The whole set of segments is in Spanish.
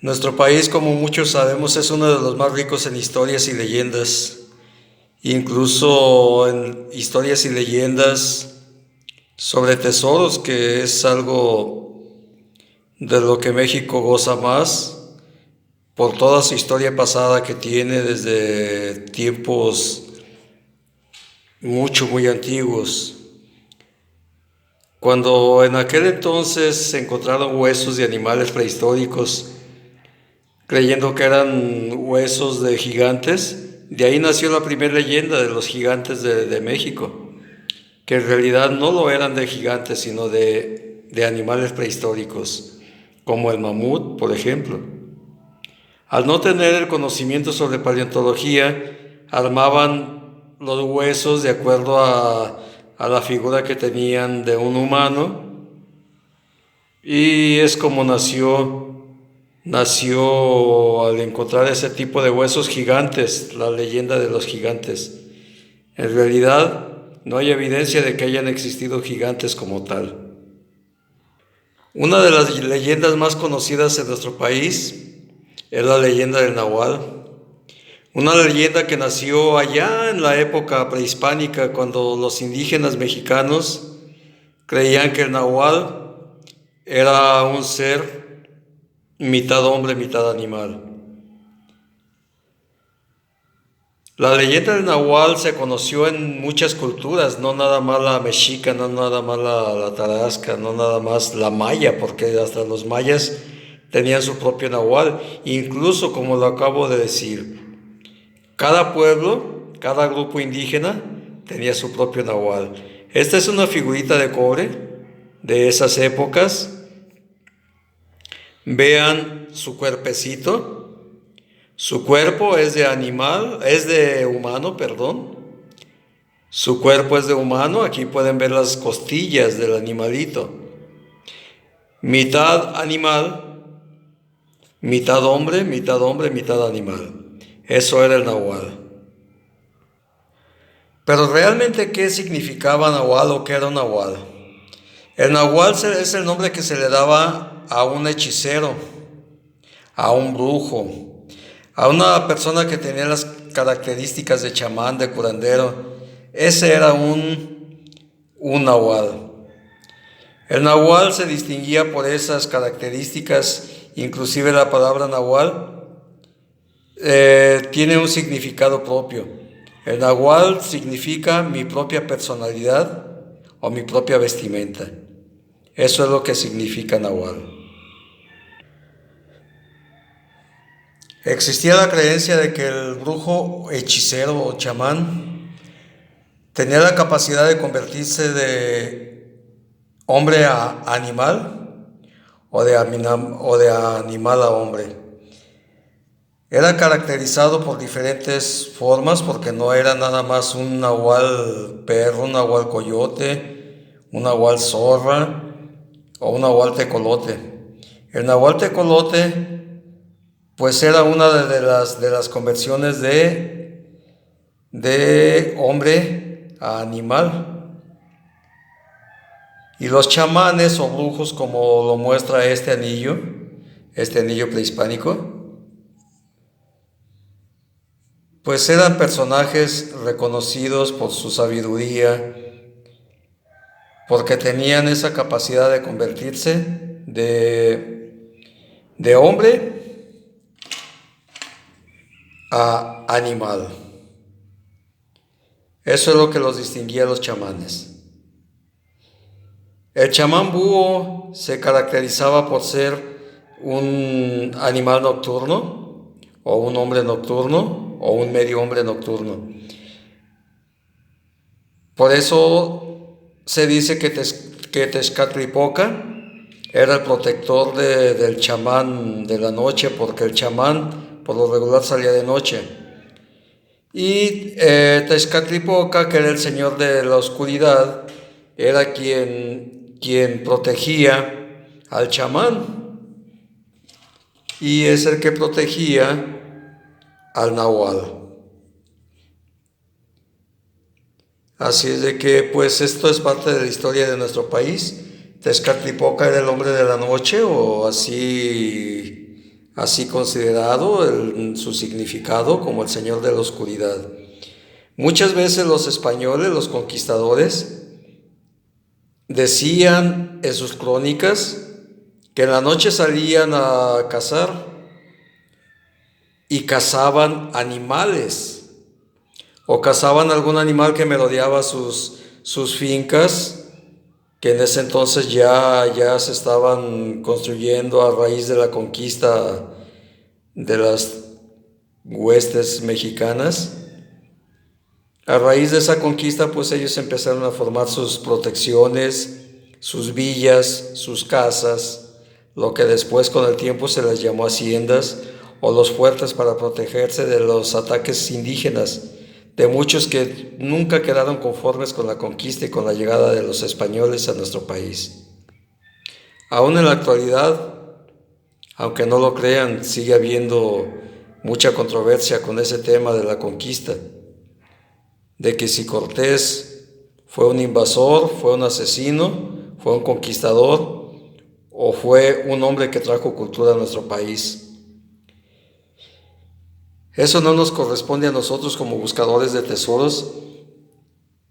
Nuestro país, como muchos sabemos, es uno de los más ricos en historias y leyendas. Incluso en historias y leyendas sobre tesoros, que es algo de lo que México goza más por toda su historia pasada que tiene desde tiempos muy antiguos. Cuando en aquel entonces se encontraron huesos de animales prehistóricos, creyendo que eran huesos de gigantes, de ahí nació la primera leyenda de los gigantes de México, que en realidad no lo eran de gigantes, sino de animales prehistóricos, como el mamut, por ejemplo. Al no tener el conocimiento sobre paleontología, armaban los huesos de acuerdo a la figura que tenían de un humano, y es como nació al encontrar ese tipo de huesos gigantes, la leyenda de los gigantes. En realidad, no hay evidencia de que hayan existido gigantes como tal. Una de las leyendas más conocidas en nuestro país es la leyenda del Nahual. Una leyenda que nació allá en la época prehispánica, cuando los indígenas mexicanos creían que el Nahual era un ser mitad hombre, mitad animal. La leyenda del Nahual se conoció en muchas culturas, no nada más la mexica, no nada más la tarasca, no nada más la maya, porque hasta los mayas tenían su propio Nahual. Incluso, como lo acabo de decir, cada pueblo, cada grupo indígena tenía su propio Nahual. Esta es una figurita de cobre de esas épocas. Vean su cuerpecito. Su cuerpo es de animal, es de humano, perdón. Su cuerpo es de humano, aquí pueden ver las costillas del animalito. Mitad animal, mitad hombre, mitad animal. Eso era el Nahual. Pero realmente, ¿qué significaba Nahual o qué era un Nahual? El Nahual es el nombre que se le daba a un hechicero, a un brujo, a una persona que tenía las características de chamán, de curandero. Ese era un Nahual. El Nahual se distinguía por esas características, inclusive la palabra Nahual tiene un significado propio. El Nahual significa mi propia personalidad o mi propia vestimenta. Eso es lo que significa Nahual. Existía la creencia de que el brujo, hechicero o chamán tenía la capacidad de convertirse de hombre a animal o de animal a hombre. Era caracterizado por diferentes formas, porque no era nada más un nahual perro, un nahual coyote, un nahual zorra o un nahual tecolote. El nahual tecolote pues era una de las conversiones de hombre a animal. Y los chamanes o brujos, como lo muestra este anillo prehispánico, pues eran personajes reconocidos por su sabiduría, porque tenían esa capacidad de convertirse de hombre a animal. Eso es lo que los distinguía a los chamanes. El chamán búho se caracterizaba por ser un animal nocturno, o un hombre nocturno, o un medio hombre nocturno. Por eso se dice que Tezcatlipoca era el protector del chamán de la noche, porque el chamán por lo regular salía de noche. Y Tezcatlipoca, que era el señor de la oscuridad, era quien protegía al chamán, y es el que protegía al Nahual. Así es de que, pues, esto es parte de la historia de nuestro país. Tezcatlipoca era el hombre de la noche, o así considerado su significado como el Señor de la Oscuridad. Muchas veces los españoles, los conquistadores, decían en sus crónicas que en la noche salían a cazar y cazaban animales o cazaban algún animal que merodeaba sus fincas, que en ese entonces ya se estaban construyendo a raíz de la conquista de las huestes mexicanas. A raíz de esa conquista, pues ellos empezaron a formar sus protecciones, sus villas, sus casas, lo que después con el tiempo se les llamó haciendas o los fuertes para protegerse de los ataques indígenas, de muchos que nunca quedaron conformes con la conquista y con la llegada de los españoles a nuestro país. Aún en la actualidad, aunque no lo crean, sigue habiendo mucha controversia con ese tema de la conquista, de que si Cortés fue un invasor, fue un asesino, fue un conquistador o fue un hombre que trajo cultura a nuestro país. Eso no nos corresponde a nosotros como buscadores de tesoros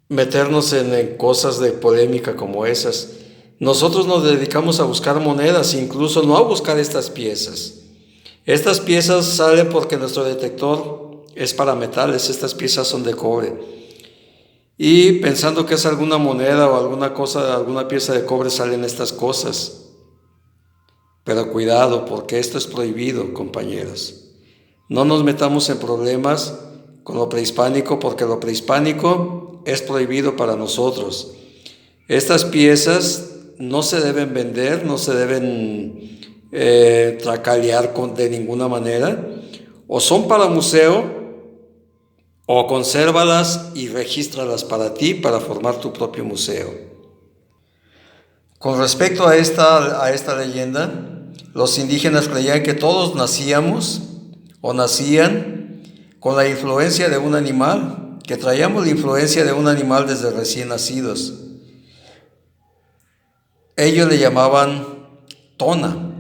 meternos en cosas de polémica como esas. Nosotros nos dedicamos a buscar monedas, incluso no a buscar estas piezas. Estas piezas salen porque nuestro detector es para metales, estas piezas son de cobre. Y pensando que es alguna moneda o alguna cosa, alguna pieza de cobre, salen estas cosas. Pero cuidado, porque esto es prohibido, compañeros. No nos metamos en problemas con lo prehispánico, porque lo prehispánico es prohibido para nosotros. Estas piezas no se deben vender, no se deben tracalear de ninguna manera. O son para museo, o consérvalas y regístralas para ti, para formar tu propio museo. Con respecto a esta leyenda, los indígenas creían que todos nacíamos o nacían con la influencia de un animal, que traíamos la influencia de un animal desde recién nacidos. Ellos le llamaban tona,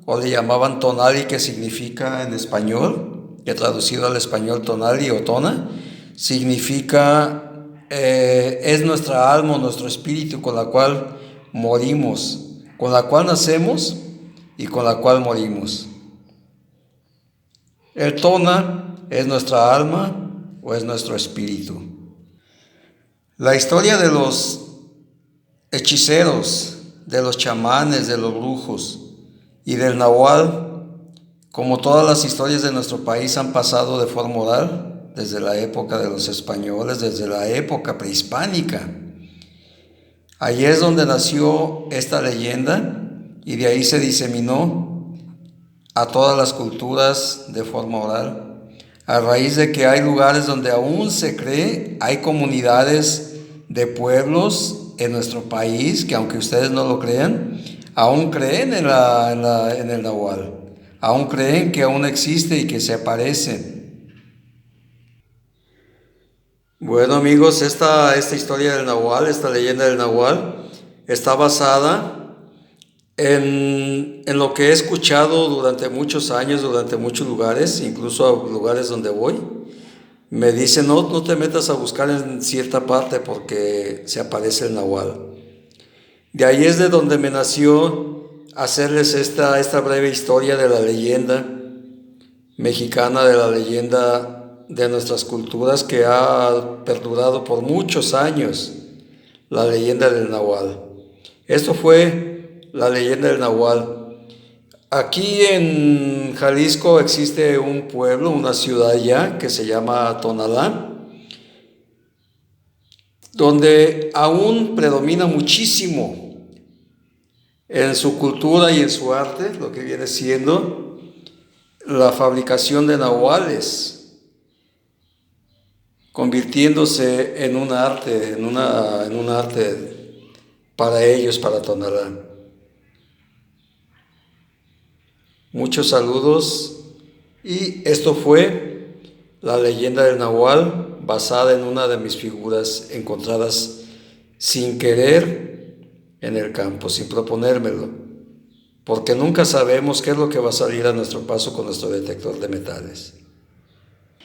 o le llamaban tonali, que significa en español, que traducido al español tonali o tona, significa es nuestra alma, nuestro espíritu con la cual morimos, con la cual nacemos y con la cual morimos. El tona es nuestra alma o es nuestro espíritu. La historia de los hechiceros, de los chamanes, de los brujos y del nahual, como todas las historias de nuestro país, han pasado de forma oral desde la época de los españoles, desde la época prehispánica. Allí es donde nació esta leyenda y de ahí se diseminó a todas las culturas de forma oral. A raíz de que hay lugares donde aún se cree, hay comunidades de pueblos en nuestro país que, aunque ustedes no lo crean, aún creen en el nahual. Aún creen que aún existe y que se aparece. Bueno, amigos, esta historia del nahual, esta leyenda del nahual, está basada en lo que he escuchado durante muchos años, durante muchos lugares, incluso a lugares donde voy. Me dicen, no te metas a buscar en cierta parte porque se aparece el nahual. De ahí es de donde me nació hacerles esta breve historia de la leyenda mexicana, de la leyenda de nuestras culturas que ha perdurado por muchos años, la leyenda del nahual. Esto fue la leyenda del nahual. Aquí en Jalisco existe un pueblo, una ciudad ya, que se llama Tonalá, donde aún predomina muchísimo en su cultura y en su arte, lo que viene siendo la fabricación de nahuales, convirtiéndose en un arte, en un arte para ellos, para Tonalá. Muchos saludos, y esto fue la leyenda del nahual, basada en una de mis figuras encontradas sin querer en el campo, sin proponérmelo. porque nunca sabemos qué es lo que va a salir a nuestro paso con nuestro detector de metales.